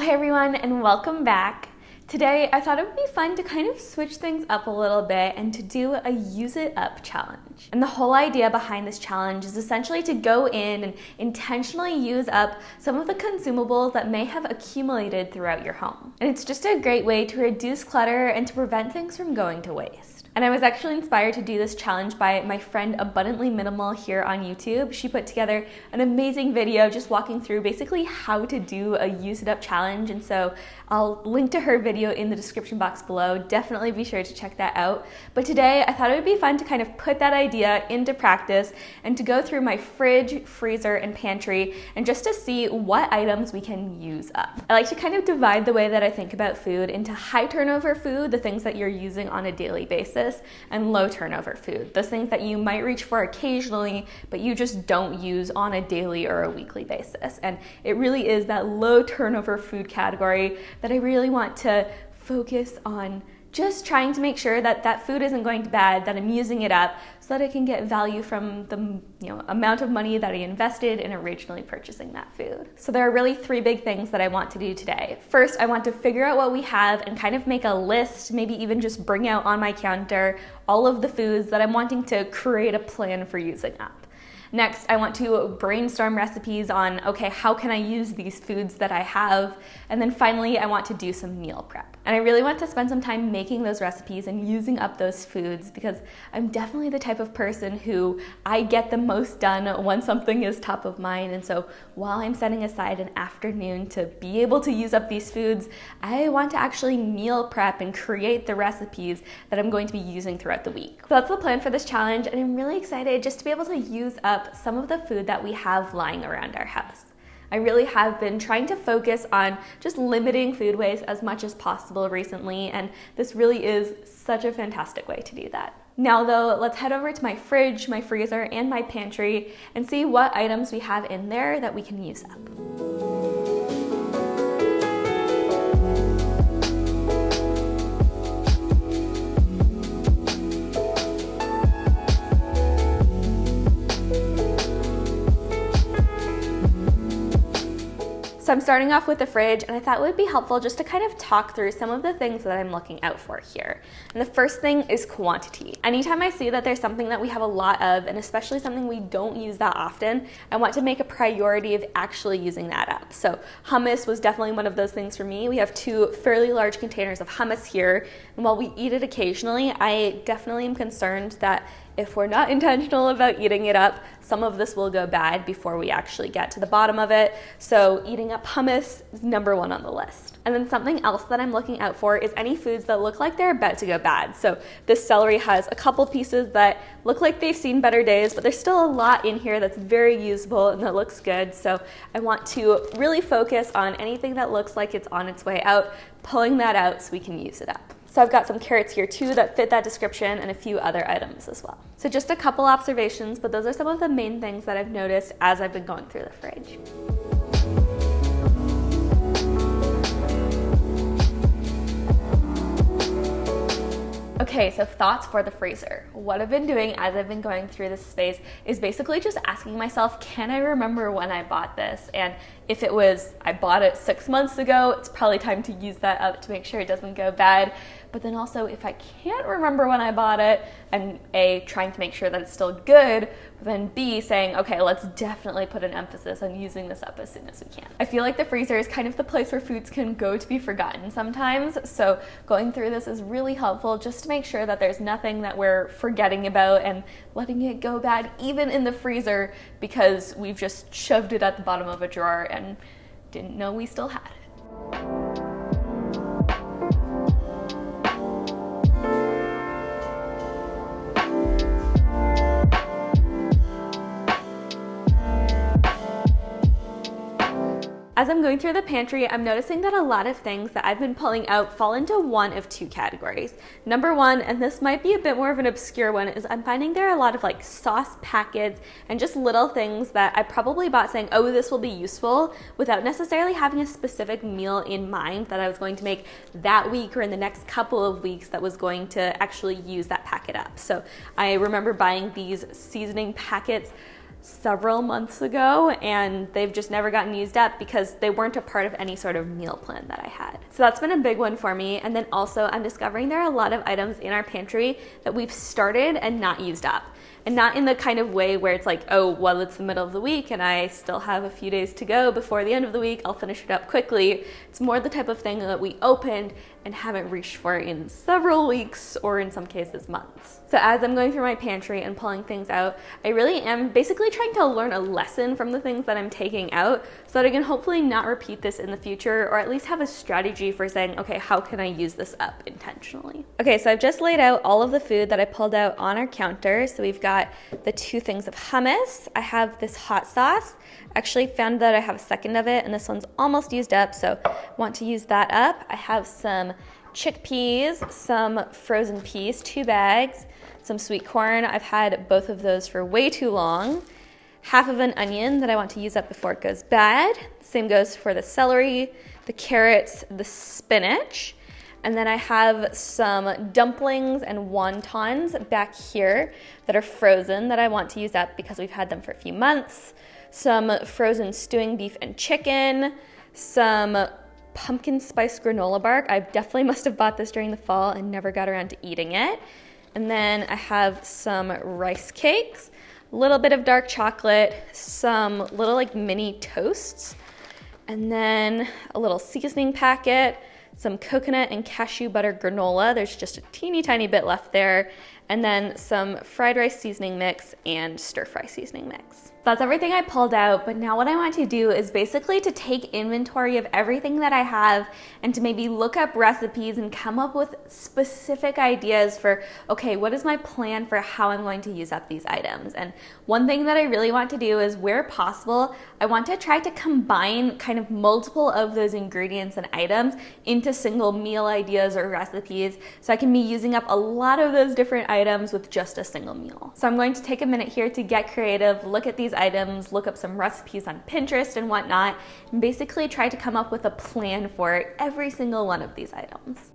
Hey everyone, and welcome back. Today I thought it would be fun to kind of switch things up a little bit and to do a Use It Up challenge. And the whole idea behind this challenge is essentially to go in and intentionally use up some of the consumables that may have accumulated throughout your home. And it's just a great way to reduce clutter and to prevent things from going to waste. And I was actually inspired to do this challenge by my friend Abundantly Minimal here on YouTube. She put together an amazing video just walking through basically how to do a Use It Up challenge. And so I'll link to her video in the description box below. Definitely be sure to check that out. But today I thought it would be fun to kind of put that idea into practice and to go through my fridge, freezer, and pantry and just to see what items we can use up. I like to kind of divide the way that I think about food into high turnover food, the things that you're using on a daily basis, and low turnover food, those things that you might reach for occasionally, but you just don't use on a daily or a weekly basis. And it really is that low turnover food category that I really want to focus on, just trying to make sure that that food isn't going to bad, that I'm using it up so that I can get value from the amount of money that I invested in originally purchasing that food. So there are really three big things that I want to do today. First, I want to figure out what we have and kind of make a list, maybe even just bring out on my counter all of the foods that I'm wanting to create a plan for using up. Next, I want to brainstorm recipes on, okay, how can I use these foods that I have? And then finally, I want to do some meal prep. And I really want to spend some time making those recipes and using up those foods because I'm definitely the type of person who I get the most done when something is top of mind. And so while I'm setting aside an afternoon to be able to use up these foods, I want to actually meal prep and create the recipes that I'm going to be using throughout the week. So that's the plan for this challenge, and I'm really excited just to be able to use up some of the food that we have lying around our house. I really have been trying to focus on just limiting food waste as much as possible recently, and this really is such a fantastic way to do that. Now though, let's head over to my fridge, my freezer, and my pantry and see what items we have in there that we can use up. So I'm starting off with the fridge, and I thought it would be helpful just to kind of talk through some of the things that I'm looking out for here. And the first thing is quantity. Anytime I see that there's something that we have a lot of, and especially something we don't use that often, I want to make a priority of actually using that up. So hummus was definitely one of those things for me. We have two fairly large containers of hummus here, and while we eat it occasionally, I definitely am concerned that if we're not intentional about eating it up, some of this will go bad before we actually get to the bottom of it. So eating up hummus is number one on the list. And then something else that I'm looking out for is any foods that look like they're about to go bad. So this celery has a couple pieces that look like they've seen better days, but there's still a lot in here that's very usable and that looks good. So I want to really focus on anything that looks like it's on its way out, pulling that out so we can use it up. So I've got some carrots here too that fit that description, and a few other items as well. So just a couple observations, but those are some of the main things that I've noticed as I've been going through the fridge. Okay, so thoughts for the freezer. What I've been doing as I've been going through this space is basically just asking myself, can I remember when I bought this? And if it was, I bought it 6 months ago, it's probably time to use that up to make sure it doesn't go bad. But then also, if I can't remember when I bought it, and A, trying to make sure that it's still good, but then B, saying, okay, let's definitely put an emphasis on using this up as soon as we can. I feel like the freezer is kind of the place where foods can go to be forgotten sometimes, so going through this is really helpful just to make sure that there's nothing that we're forgetting about and letting it go bad, even in the freezer, because we've just shoved it at the bottom of a drawer and didn't know we still had it. As I'm going through the pantry, I'm noticing that a lot of things that I've been pulling out fall into one of two categories. Number one, and this might be a bit more of an obscure one, is I'm finding there are a lot of like sauce packets and just little things that I probably bought saying, oh, this will be useful, without necessarily having a specific meal in mind that I was going to make that week or in the next couple of weeks that was going to actually use that packet up. So I remember buying these seasoning packets several months ago, and they've just never gotten used up because they weren't a part of any sort of meal plan that I had. So that's been a big one for me. And then also I'm discovering there are a lot of items in our pantry that we've started and not used up. And not in the kind of way where it's like, oh, well, it's the middle of the week and I still have a few days to go before the end of the week, I'll finish it up quickly. It's more the type of thing that we opened and haven't reached for in several weeks, or in some cases months. So as I'm going through my pantry and pulling things out, I really am basically trying to learn a lesson from the things that I'm taking out so that I can hopefully not repeat this in the future, or at least have a strategy for saying, okay, how can I use this up intentionally? Okay, so I've just laid out all of the food that I pulled out on our counter. So we've got the 2 things of hummus. I have this hot sauce. Actually found that I have a second of it, and this one's almost used up, so want to use that up. I have some chickpeas, some frozen peas, 2 bags, some sweet corn. I've had both of those for way too long. Half of an onion that I want to use up before it goes bad. Same goes for the celery, the carrots, the spinach. And then I have some dumplings and wontons back here that are frozen that I want to use up because we've had them for a few months. Some frozen stewing beef and chicken, some pumpkin spice granola bark. I definitely must have bought this during the fall and never got around to eating it. And then I have some rice cakes, a little bit of dark chocolate, some little like mini toasts, and then a little seasoning packet, some coconut and cashew butter granola. There's just a teeny tiny bit left there. And then some fried rice seasoning mix and stir fry seasoning mix. That's everything I pulled out, but now what I want to do is basically to take inventory of everything that I have and to maybe look up recipes and come up with specific ideas for, okay, what is my plan for how I'm going to use up these items? And one thing that I really want to do is, where possible, I want to try to combine kind of multiple of those ingredients and items into single meal ideas or recipes, so I can be using up a lot of those different items with just a single meal. So I'm going to take a minute here to get creative, look at these items, look up some recipes on Pinterest and whatnot, and basically try to come up with a plan for every single one of these items.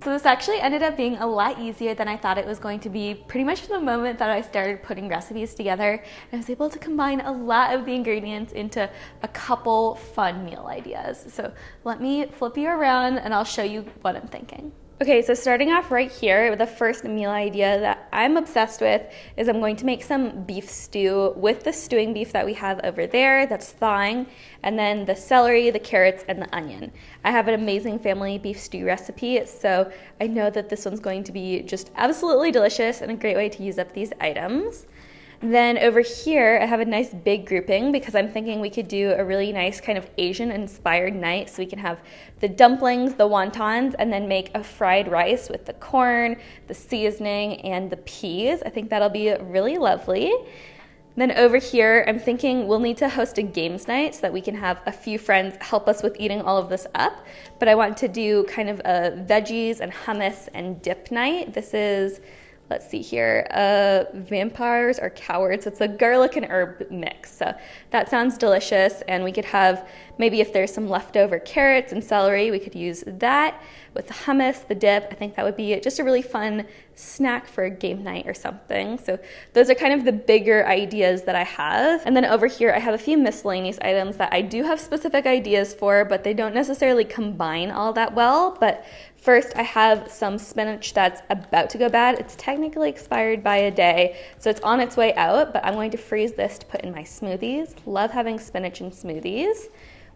So this actually ended up being a lot easier than I thought it was going to be. Pretty much the moment that I started putting recipes together, I was able to combine a lot of the ingredients into a couple fun meal ideas. So let me flip you around and I'll show you what I'm thinking. Okay, so starting off right here, the first meal idea that I'm obsessed with is I'm going to make some beef stew with the stewing beef that we have over there that's thawing, and then the celery, the carrots, and the onion. I have an amazing family beef stew recipe, so I know that this one's going to be just absolutely delicious and a great way to use up these items. Then over here, I have a nice big grouping because I'm thinking we could do a really nice kind of Asian-inspired night. So we can have the dumplings, the wontons, and then make a fried rice with the corn, the seasoning, and the peas. I think that'll be really lovely. Then over here, I'm thinking we'll need to host a games night so that we can have a few friends help us with eating all of this up. But I want to do kind of a veggies and hummus and dip night. This is, let's see here, vampires or cowards. It's a garlic and herb mix. So that sounds delicious. And we could have, maybe if there's some leftover carrots and celery, we could use that with the hummus, the dip. I think that would be just a really fun snack for a game night or something. So those are kind of the bigger ideas that I have. And then over here, I have a few miscellaneous items that I do have specific ideas for, but they don't necessarily combine all that well. But first, I have some spinach that's about to go bad. It's technically expired by a day, so it's on its way out, but I'm going to freeze this to put in my smoothies. Love having spinach in smoothies.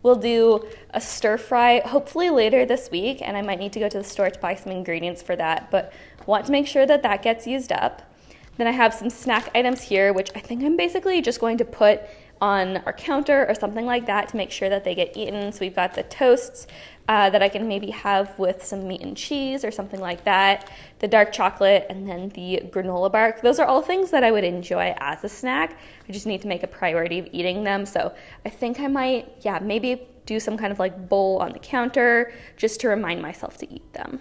We'll do a stir fry hopefully later this week, and I might need to go to the store to buy some ingredients for that, but want to make sure that that gets used up. Then I have some snack items here, which I think I'm basically just going to put on our counter or something like that to make sure that they get eaten. So we've got the toasts that I can maybe have with some meat and cheese or something like that, the dark chocolate, and then the granola bark. Those are all things that I would enjoy as a snack. I just need to make a priority of eating them. So I think I might, maybe do some kind of like bowl on the counter just to remind myself to eat them.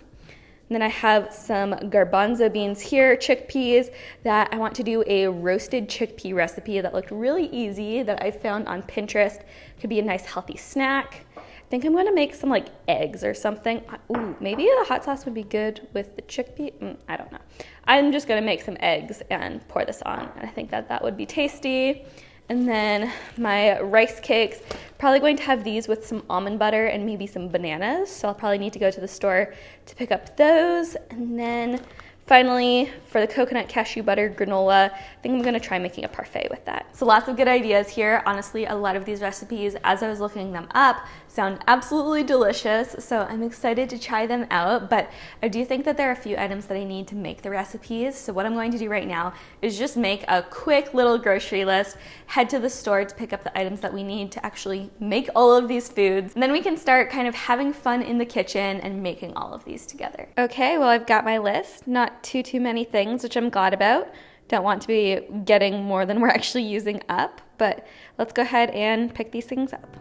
And then I have some garbanzo beans here, chickpeas, that I want to do a roasted chickpea recipe that looked really easy that I found on Pinterest. Could be a nice healthy snack. I think I'm gonna make some like eggs or something. Ooh, maybe the hot sauce would be good with the chickpea. I don't know. I'm just gonna make some eggs and pour this on. And I think that would be tasty. And then my rice cakes, probably going to have these with some almond butter and maybe some bananas. So I'll probably need to go to the store to pick up those. And then finally, for the coconut cashew butter granola, I think I'm gonna try making a parfait with that. So lots of good ideas here. Honestly, a lot of these recipes, as I was looking them up, sound absolutely delicious. So I'm excited to try them out, but I do think that there are a few items that I need to make the recipes. So what I'm going to do right now is just make a quick little grocery list, head to the store to pick up the items that we need to actually make all of these foods. And then we can start kind of having fun in the kitchen and making all of these together. Okay, well, I've got my list. Not too many things, which I'm glad about. Don't want to be getting more than we're actually using up, but let's go ahead and pick these things up.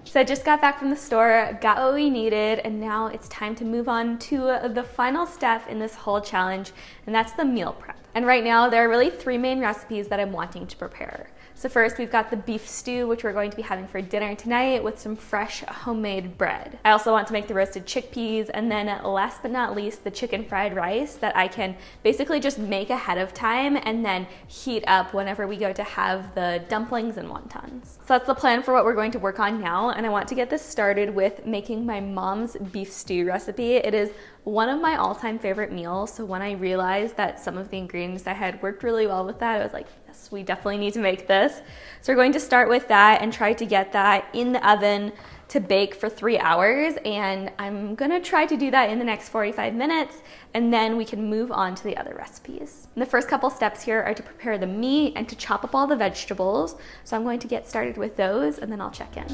So I just got back from the store, got what we needed, and now it's time to move on to the final step in this whole challenge, and that's the meal prep. And right now, there are really 3 main recipes that I'm wanting to prepare. So first, we've got the beef stew, which we're going to be having for dinner tonight with some fresh homemade bread. I also want to make the roasted chickpeas, and then last but not least, the chicken fried rice that I can basically just make ahead of time and then heat up whenever we go to have the dumplings and wontons. So that's the plan for what we're going to work on now, and I want to get this started with making my mom's beef stew recipe. It is one of my all-time favorite meals, so when I realized that some of the ingredients I had worked really well with that, I was like, yes, we definitely need to make this. So we're going to start with that and try to get that in the oven to bake for 3 hours, and I'm gonna try to do that in the next 45 minutes, and then we can move on to the other recipes. And the first couple steps here are to prepare the meat and to chop up all the vegetables. So I'm going to get started with those, and then I'll check in.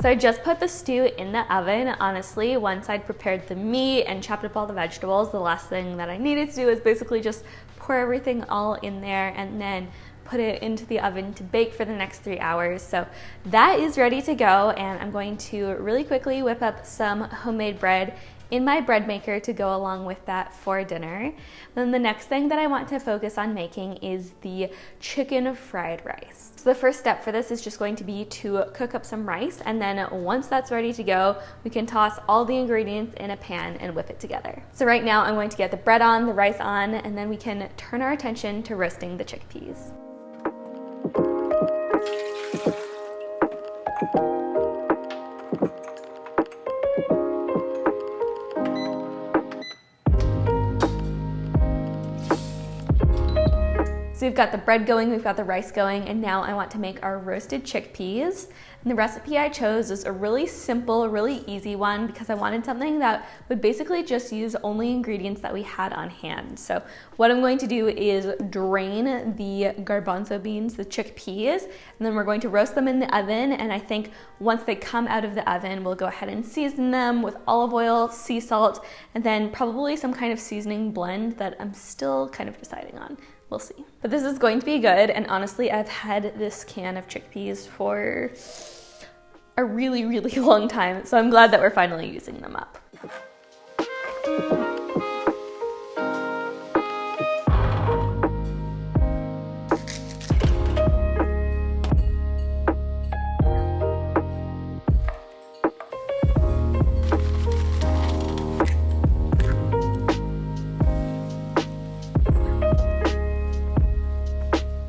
So I just put the stew in the oven. Honestly, once I'd prepared the meat and chopped up all the vegetables, the last thing that I needed to do is basically just pour everything all in there and then put it into the oven to bake for the next 3 hours. So that is ready to go, and I'm going to really quickly whip up some homemade bread in my bread maker to go along with that for dinner. Then the next thing that I want to focus on making is the chicken fried rice. So the first step for this is just going to be to cook up some rice, and then once that's ready to go, we can toss all the ingredients in a pan and whip it together. So right now I'm going to get the bread on, the rice on, and then we can turn our attention to roasting the chickpeas. So we've got the bread going, we've got the rice going, and now I want to make our roasted chickpeas. And the recipe I chose is a really simple, really easy one because I wanted something that would basically just use only ingredients that we had on hand. So what I'm going to do is drain the garbanzo beans, the chickpeas, and then we're going to roast them in the oven. And I think once they come out of the oven, we'll go ahead and season them with olive oil, sea salt, and then probably some kind of seasoning blend that I'm still kind of deciding on. We'll see. But this is going to be good, and honestly, I've had this can of chickpeas for a really, really long time, so I'm glad that we're finally using them up.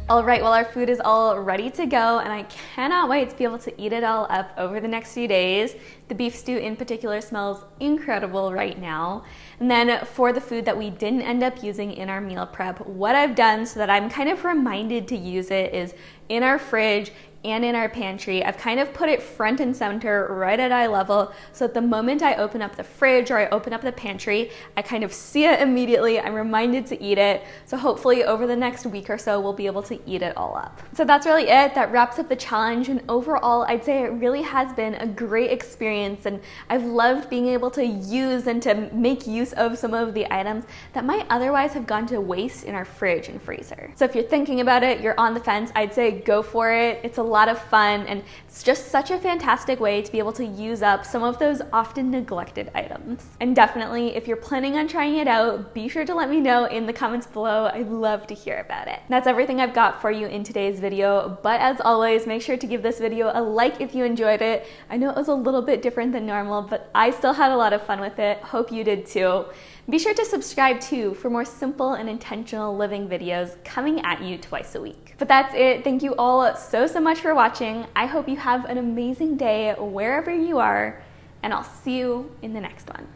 All right, well, our food is all ready to go, and I cannot wait to be able to eat it all up over the next few days. The beef stew in particular smells incredible right now. And then for the food that we didn't end up using in our meal prep, what I've done so that I'm kind of reminded to use it is in our fridge and in our pantry. I've kind of put it front and center right at eye level, so that the moment I open up the fridge or I open up the pantry, I kind of see it immediately. I'm reminded to eat it. So hopefully over the next week or so, we'll be able to eat it all up. So that's really it. That wraps up the challenge. And overall, I'd say it really has been a great experience. And I've loved being able to use and to make use of some of the items that might otherwise have gone to waste in our fridge and freezer. So if you're thinking about it, you're on the fence, I'd say go for it. It's a lot of fun, and it's just such a fantastic way to be able to use up some of those often neglected items. And definitely, if you're planning on trying it out, be sure to let me know in the comments below. I'd love to hear about it. That's everything I've got for you in today's video, but as always, make sure to give this video a like if you enjoyed it. I know it was a little bit different than normal, but I still had a lot of fun with it. Hope you did too. Be sure to subscribe too for more simple and intentional living videos coming at you twice a week. But that's it. Thank you all so much for watching. I hope you have an amazing day wherever you are, and I'll see you in the next one.